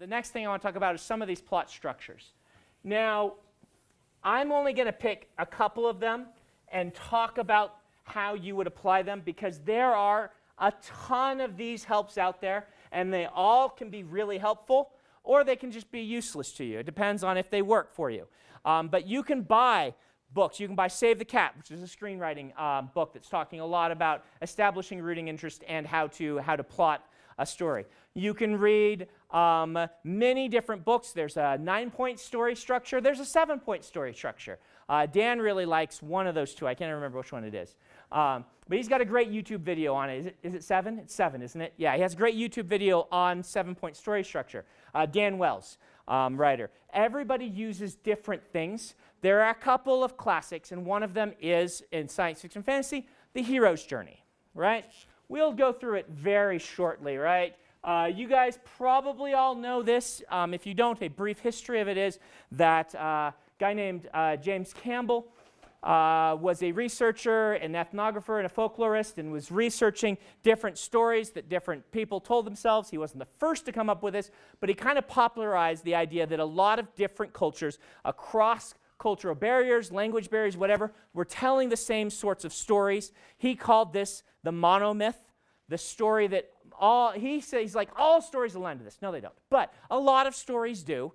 the next thing I want to talk about is some of these plot structures. Now, I'm only going to pick a couple of them and talk about how you would apply them, because there are a ton of these helps out there, and they all can be really helpful, or they can just be useless to you. It depends on if they work for you. But you can buy books. You can buy Save the Cat, which is a screenwriting book that's talking a lot about establishing rooting interest and how to plot a story. You can read many different books. There's a 9-point story structure. There's a 7-point story structure. Dan really likes one of those two. I can't remember which one it is. But he's got a great YouTube video on it. Is it 7? It's 7, isn't it? Yeah, he has a great YouTube video on 7-point story structure. Dan Wells, writer. Everybody uses different things. There are a couple of classics, and one of them is, in science fiction fantasy, the hero's journey, right? We'll go through it very shortly, right? You guys probably all know this. If you don't, a brief history of it is that a guy named James Campbell was a researcher, an ethnographer, and a folklorist, and was researching different stories that different people told themselves. He wasn't the first to come up with this, but he kind of popularized the idea that a lot of different cultures across cultural barriers, language barriers, whatever, were telling the same sorts of stories. He called this the monomyth, the story that he's like, all stories align to this. No, they don't. But a lot of stories do,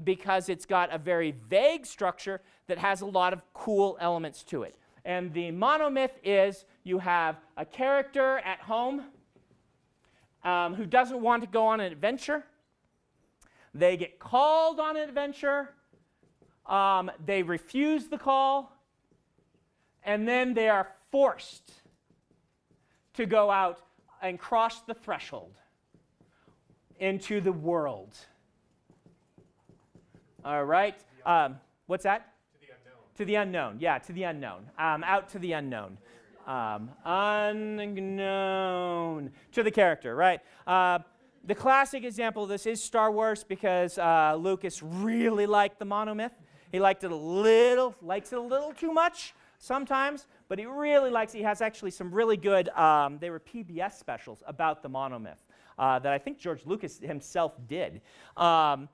because it's got a very vague structure that has a lot of cool elements to it. And the monomyth is you have a character at home who doesn't want to go on an adventure. They get called on an adventure. They refuse the call. And then they are forced to go out and cross the threshold into the world. All right. What's that? To the unknown. Yeah, to the unknown. Out to the unknown. Unknown. To the character, right? The classic example of this is Star Wars, because Lucas really liked the monomyth. He likes it a little too much sometimes, but he really likes it. He has actually some really good, they were PBS specials about the monomyth that I think George Lucas himself did. But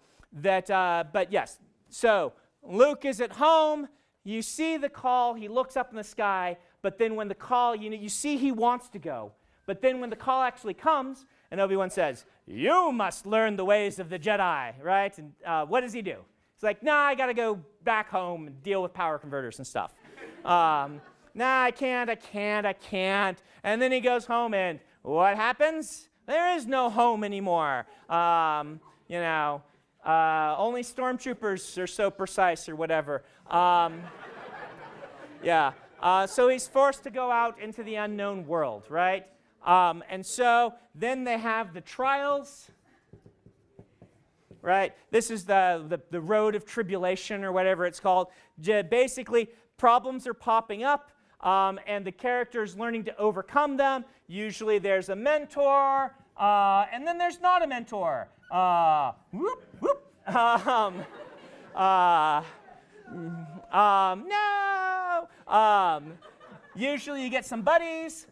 yes, so Luke is at home. You see the call. He looks up in the sky, but then when the call, you see he wants to go. But then when the call actually comes, and Obi-Wan says, "You must learn the ways of the Jedi," right? And what does he do? He's like, "Nah, I got to go back home and deal with power converters and stuff." Nah, I can't. And then he goes home, and what happens? There is no home anymore. Only stormtroopers are so precise or whatever. So he's forced to go out into the unknown world, right? And so then they have the trials, right? This is the road of tribulation or whatever it's called. Basically, problems are popping up, and the character's learning to overcome them. Usually there's a mentor, and then there's not a mentor. Whoop, whoop. No. Usually you get some buddies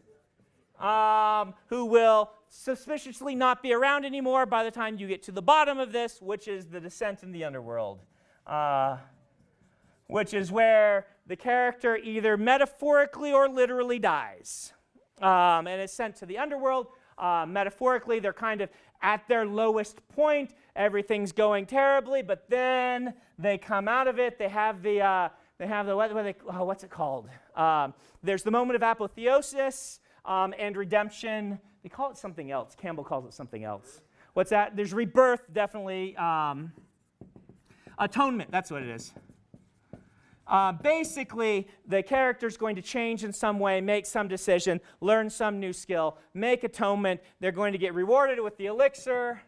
who will suspiciously not be around anymore by the time you get to the bottom of this, which is the descent in the Underworld, which is where the character either metaphorically or literally dies and is sent to the Underworld. Metaphorically, they're kind of at their lowest point. Everything's going terribly, but then they come out of it. They have the what's it called? There's the moment of apotheosis and redemption. They call it something else. Campbell calls it something else. What's that? There's rebirth, definitely. Atonement, that's what it is. Basically, the character's going to change in some way, make some decision, learn some new skill, make atonement. They're going to get rewarded with the elixir,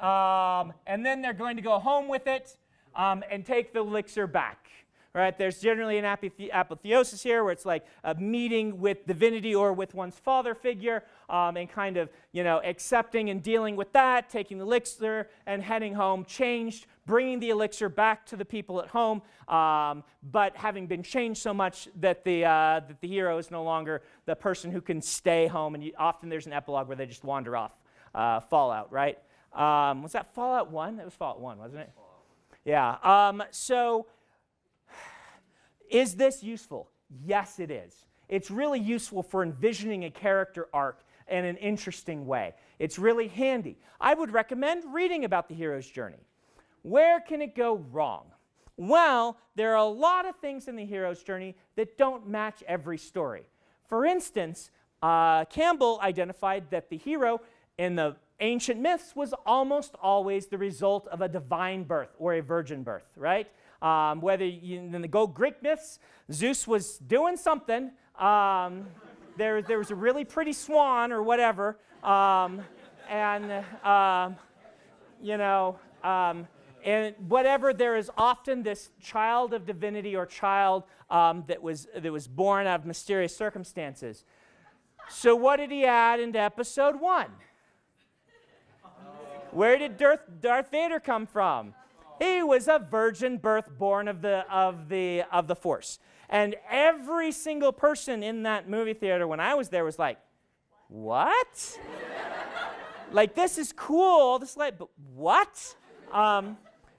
and then they're going to go home with it and take the elixir back. Right? There's generally an apotheosis here, where it's like a meeting with divinity or with one's father figure, and kind of, accepting and dealing with that, taking the elixir and heading home, changed, bringing the elixir back to the people at home, but having been changed so much that the hero is no longer the person who can stay home, and often there's an epilogue where they just wander off, Fallout, right? Was that Fallout 1? That was Fallout 1, wasn't it? Yeah. So is this useful? Yes, it is. It's really useful for envisioning a character arc in an interesting way. It's really handy. I would recommend reading about the hero's journey. Where can it go wrong? Well, there are a lot of things in the hero's journey that don't match every story. For instance, Campbell identified that the hero in the ancient myths was almost always the result of a divine birth or a virgin birth, right? Whether in the Greek myths, Zeus was doing something. There was a really pretty swan or whatever, and whatever, there is often this child of divinity or child that was born out of mysterious circumstances. So what did he add into episode 1? Where did Darth Vader come from? He was a virgin birth born of the Force. And every single person in that movie theater when I was there was like, what? Like, this is cool, but what?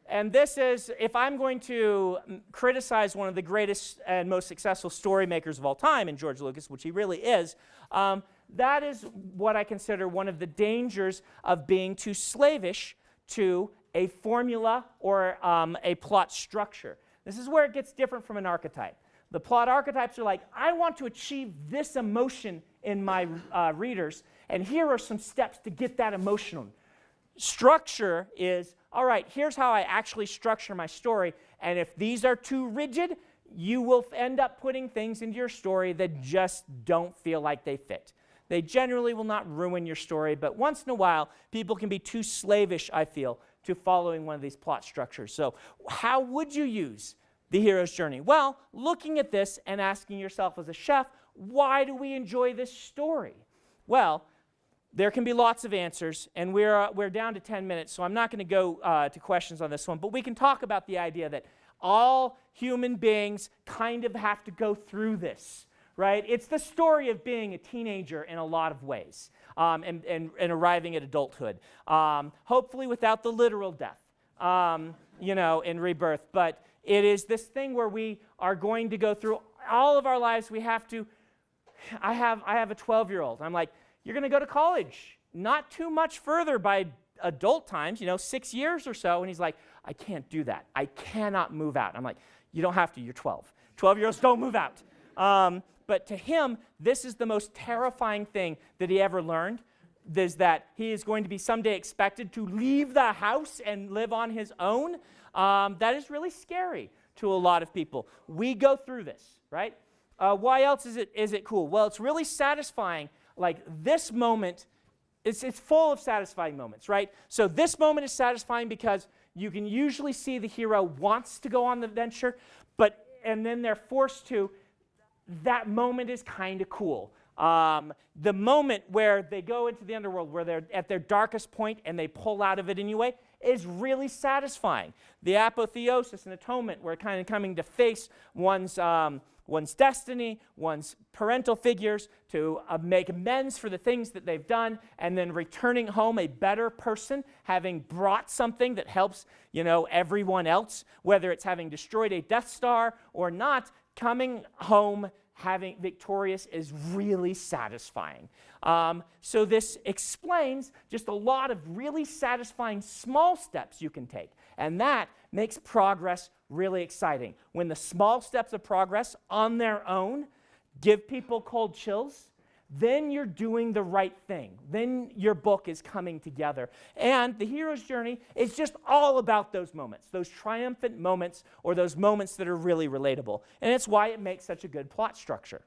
And this is, if I'm going to criticize one of the greatest and most successful story makers of all time, in George Lucas, which he really is, that is what I consider one of the dangers of being too slavish to a formula or a plot structure. This is where it gets different from an archetype. The plot archetypes are like, I want to achieve this emotion in my readers, and here are some steps to get that emotion. Structure is, all right, here's how I actually structure my story, and if these are too rigid, you will end up putting things into your story that just don't feel like they fit. They generally will not ruin your story, but once in a while, people can be too slavish, I feel, to following one of these plot structures. So how would you use the hero's journey? Well, looking at this and asking yourself as a chef, why do we enjoy this story? Well, there can be lots of answers, and we're down to 10 minutes, so I'm not going to go to questions on this one, but we can talk about the idea that all human beings kind of have to go through this, right? It's the story of being a teenager in a lot of ways, and arriving at adulthood, hopefully without the literal death, in rebirth, but it is this thing where we are going to go through all of our lives. I have a 12-year-old. I'm like, you're going to go to college, not too much further by adult times, 6 years or so. And he's like, I can't do that. I cannot move out. I'm like, you don't have to. You're 12. 12-year-olds don't move out. But to him, this is the most terrifying thing that he ever learned, is that he is going to be someday expected to leave the house and live on his own. That is really scary to a lot of people. We go through this, right? Why else is it cool? Well, it's really satisfying. Like this moment, it's full of satisfying moments, right? So this moment is satisfying because you can usually see the hero wants to go on the adventure, and then they're forced to. That moment is kind of cool. The moment where they go into the underworld, where they're at their darkest point and they pull out of it anyway, is really satisfying. The apotheosis and atonement, where kind of coming to face one's destiny, one's parental figures, to make amends for the things that they've done, and then returning home a better person, having brought something that helps, everyone else, whether it's having destroyed a Death Star or not, coming home having victorious is really satisfying. So this explains just a lot of really satisfying small steps you can take, and that makes progress really exciting. When the small steps of progress on their own give people cold chills, then you're doing the right thing. Then your book is coming together. And the hero's journey is just all about those moments, those triumphant moments, or those moments that are really relatable. And it's why it makes such a good plot structure.